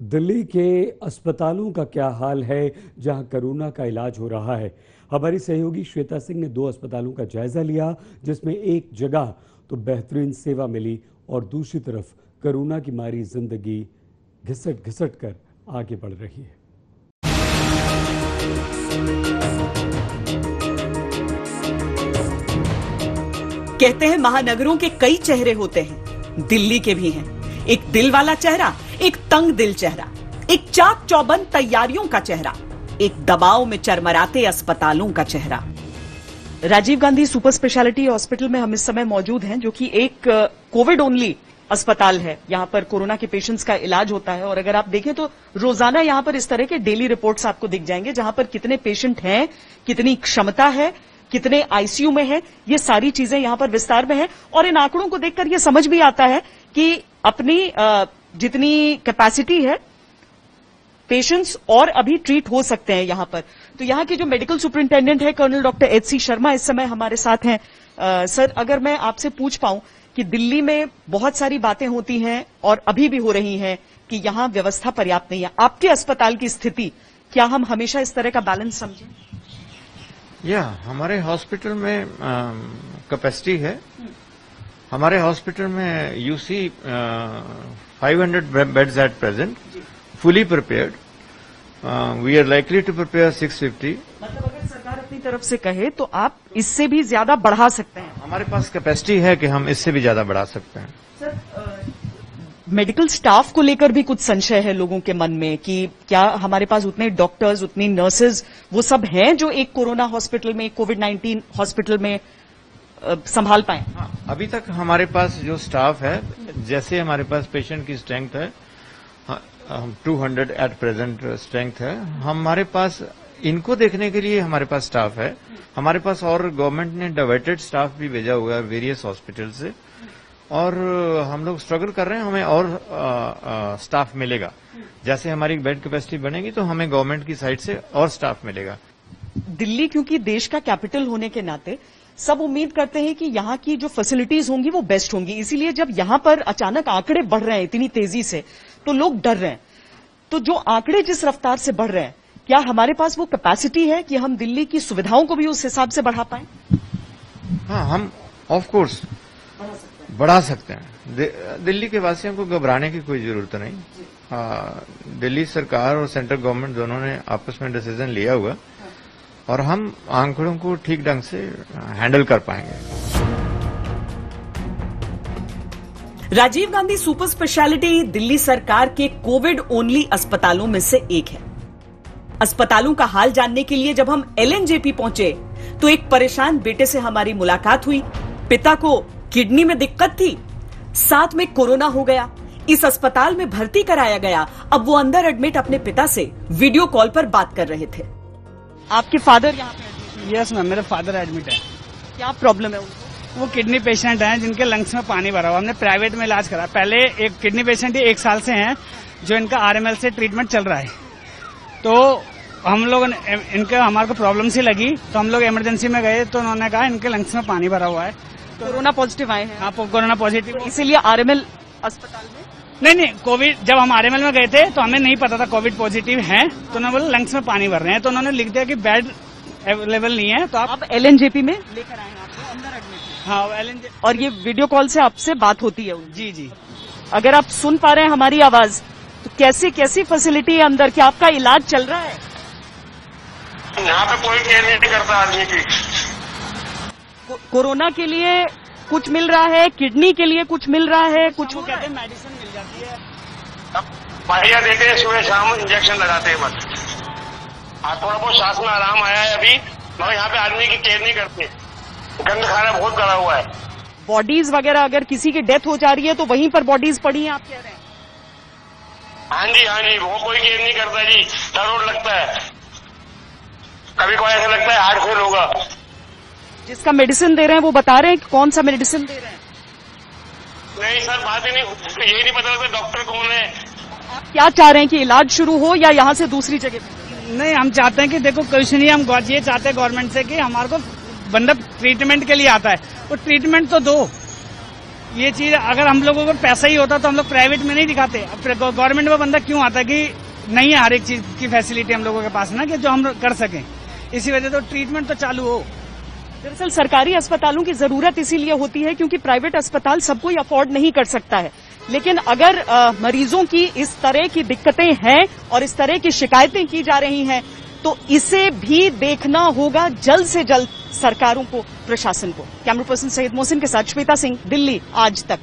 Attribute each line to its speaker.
Speaker 1: दिल्ली के अस्पतालों का क्या हाल है जहां कोरोना का इलाज हो रहा है। हमारी सहयोगी श्वेता सिंह ने 2 अस्पतालों का जायजा लिया, जिसमें एक जगह तो बेहतरीन सेवा मिली और दूसरी तरफ कोरोना की मारी जिंदगी घिसट घिसट कर आगे बढ़ रही है।
Speaker 2: कहते हैं महानगरों के कई चेहरे होते हैं, दिल्ली के भी हैं। एक दिल वाला चेहरा, एक तंग दिल चेहरा, एक चाक चौबंद तैयारियों का चेहरा, एक दबाव में चरमराते अस्पतालों का चेहरा। Rajiv Gandhi super speciality hospital में हम इस समय मौजूद हैं, जो कि एक कोविड ओनली अस्पताल है। यहां पर कोरोना के पेशेंट्स का इलाज होता है और अगर आप देखें तो रोजाना यहां पर इस तरह के डेली रिपोर्ट्स आपको दिख जाएंगे, जहां पर कितने पेशेंट हैं, कितनी क्षमता है, कितने आईसीयू में है, ये सारी चीजें यहां पर विस्तार में है। और इन आंकड़ों को देखकर यह समझ भी आता है कि अपनी जितनी कैपेसिटी है पेशेंट्स और अभी ट्रीट हो सकते हैं यहां पर। तो यहां के जो मेडिकल सुपरिंटेंडेंट है कर्नल डॉक्टर एच.सी. शर्मा इस समय हमारे साथ हैं। सर, अगर मैं आपसे पूछ पाऊं कि दिल्ली में बहुत सारी बातें होती हैं और अभी भी हो रही हैं कि यहां व्यवस्था पर्याप्त नहीं है, आपके अस्पताल की स्थिति क्या हम हमेशा इस तरह का बैलेंस समझें?
Speaker 3: हमारे हॉस्पिटल में कैपेसिटी है। हमारे हॉस्पिटल में you see 500 beds at present, fully prepared. We are likely to prepare 650।
Speaker 2: मतलब अगर सरकार अपनी तरफ से कहे तो आप इससे भी ज्यादा बढ़ा सकते हैं?
Speaker 3: हमारे पास कैपेसिटी है कि हम इससे भी ज्यादा बढ़ा सकते हैं।
Speaker 2: सर, मेडिकल स्टाफ को लेकर भी कुछ संशय है लोगों के मन में कि क्या हमारे पास उतने डॉक्टर्स, उतनी नर्सेज वो सब हैं जो एक कोरोना हॉस्पिटल में, कोविड-19 हॉस्पिटल में संभाल पाए?
Speaker 3: हाँ, अभी तक हमारे पास जो स्टाफ है, जैसे हमारे पास पेशेंट की स्ट्रेंथ है, 200 एट प्रेजेंट स्ट्रेंथ है, हमारे पास इनको देखने के लिए हमारे पास स्टाफ है। हमारे पास और गवर्नमेंट ने डाइवर्टेड स्टाफ भी भेजा हुआ है वेरियस हॉस्पिटल से, और हम लोग स्ट्रगल कर रहे हैं, हमें और स्टाफ मिलेगा। जैसे हमारी बेड कैपेसिटी बनेगी तो हमें गवर्नमेंट की साइड से और स्टाफ मिलेगा।
Speaker 2: दिल्ली क्योंकि देश का कैपिटल होने के नाते सब उम्मीद करते हैं कि यहां की जो फैसिलिटीज होंगी वो बेस्ट होंगी, इसीलिए जब यहां पर अचानक आंकड़े बढ़ रहे हैं इतनी तेजी से तो लोग डर रहे हैं। तो जो आंकड़े जिस रफ्तार से बढ़ रहे हैं, क्या हमारे पास वो कैपेसिटी है कि हम दिल्ली की सुविधाओं को भी उस हिसाब से बढ़ा पाएं?
Speaker 3: हाँ, हम ऑफ कोर्स बढ़ा सकते हैं। दिल्ली के वासियों को घबराने की कोई जरूरत नहीं। दिल्ली सरकार और सेंट्रल गवर्नमेंट दोनों ने आपस में डिसीजन लिया हुआ और हम आंकड़ों को ठीक ढंग से हैंडल कर पाएंगे।
Speaker 2: राजीव गांधी सुपर स्पेशलिटी दिल्ली सरकार के कोविड ओनली अस्पतालों में से एक है। अस्पतालों का हाल जानने के लिए जब हम एलएनजेपी पहुंचे तो एक परेशान बेटे से हमारी मुलाकात हुई। पिता को किडनी में दिक्कत थी, साथ में कोरोना हो गया, इस अस्पताल में भर्ती कराया गया। अब वो अंदर एडमिट अपने पिता से वीडियो कॉल पर बात कर रहे थे। आपके फादर यहाँ पे?
Speaker 4: यस मैम, मेरे फादर एडमिट है।
Speaker 2: क्या प्रॉब्लम है उनको?
Speaker 4: वो किडनी पेशेंट हैं जिनके लंग्स में पानी भरा हुआ। हमने प्राइवेट में इलाज करा। पहले एक किडनी पेशेंट 1 साल से हैं जो इनका आरएमएल से ट्रीटमेंट चल रहा है। तो हम लोग हमारे को प्रॉब्लम सी लगी तो हम लोग इमरजेंसी में गए तो उन्होंने कहा इनके लंग्स में पानी भरा हुआ है। तो
Speaker 2: कोरोना पॉजिटिव आए हैं?
Speaker 4: हाँ, कोरोना पॉजिटिव,
Speaker 2: इसीलिए आरएमएल अस्पताल में?
Speaker 4: नहीं, कोविड जब हम आरएमएल में गए थे तो हमें नहीं पता था कोविड पॉजिटिव है, तो उन्होंने बोला लंग्स में पानी भर रहे हैं, तो उन्होंने लिख दिया कि बेड अवेलेबल नहीं है, तो आप
Speaker 2: एलएनजेपी में लेकर आए आपको अंदर एडमिट?
Speaker 4: हाँ, एलएनजेपी।
Speaker 2: और ये वीडियो कॉल से आपसे बात होती है?
Speaker 4: जी।
Speaker 2: अगर आप सुन पा रहे हैं हमारी आवाज तो कैसी फैसिलिटी है अंदर? क्या आपका इलाज चल रहा है?
Speaker 5: यहाँ पे कोई केयर नहीं करता आदमी की।
Speaker 2: कोरोना के लिए कुछ मिल रहा है, किडनी के लिए कुछ मिल रहा है, कुछ
Speaker 4: कहते हैं मेडिसिन मिल जाती है।
Speaker 5: अब बढ़िया देते हैं, सुबह शाम इंजेक्शन लगाते हैं बस। थोड़ा बहुत सांस में आराम आया है अभी, मगर यहाँ पे आदमी की केयर नहीं करते। गंद खाना बहुत करा हुआ है।
Speaker 2: बॉडीज वगैरह अगर किसी की डेथ हो जा रही है तो वहीं पर बॉडीज पड़ी हैं, आप कह रहे हैं?
Speaker 5: हाँ जी, वो कोई केयर नहीं करता जी। डर लगता है, कभी कोई ऐसा लगता है हार्ट फेल होगा।
Speaker 2: जिसका मेडिसिन दे रहे हैं वो बता रहे हैं कि कौन सा मेडिसिन दे रहे हैं?
Speaker 5: नहीं सर, बात ही नहीं, यही नहीं पता लगता डॉक्टर कौन है।
Speaker 2: आप क्या चाह रहे हैं कि इलाज शुरू हो या यहाँ से दूसरी जगह?
Speaker 4: नहीं, हम चाहते हैं कि देखो कुछ नहीं, हम ये चाहते हैं गवर्नमेंट से कि हमारे को बंदा ट्रीटमेंट के लिए आता है तो ट्रीटमेंट तो दो। ये चीज अगर हम लोगों को पैसा ही होता तो हम लोग प्राइवेट में नहीं दिखाते। गवर्नमेंट में बंदा क्यों आता कि नहीं है हर एक चीज की फैसिलिटी हम लोगों के पास ना, कि जो हम कर सकें, इसी वजह से तो ट्रीटमेंट तो चालू हो।
Speaker 2: दरअसल सरकारी अस्पतालों की जरूरत इसीलिए होती है क्योंकि प्राइवेट अस्पताल सब कोई अफोर्ड नहीं कर सकता है। लेकिन अगर मरीजों की इस तरह की दिक्कतें हैं और इस तरह की शिकायतें की जा रही हैं तो इसे भी देखना होगा जल्द से जल्द सरकारों को, प्रशासन को। कैमरा पर्सन सईद मोहसिन के साथ श्वेता सिंह, दिल्ली आज तक।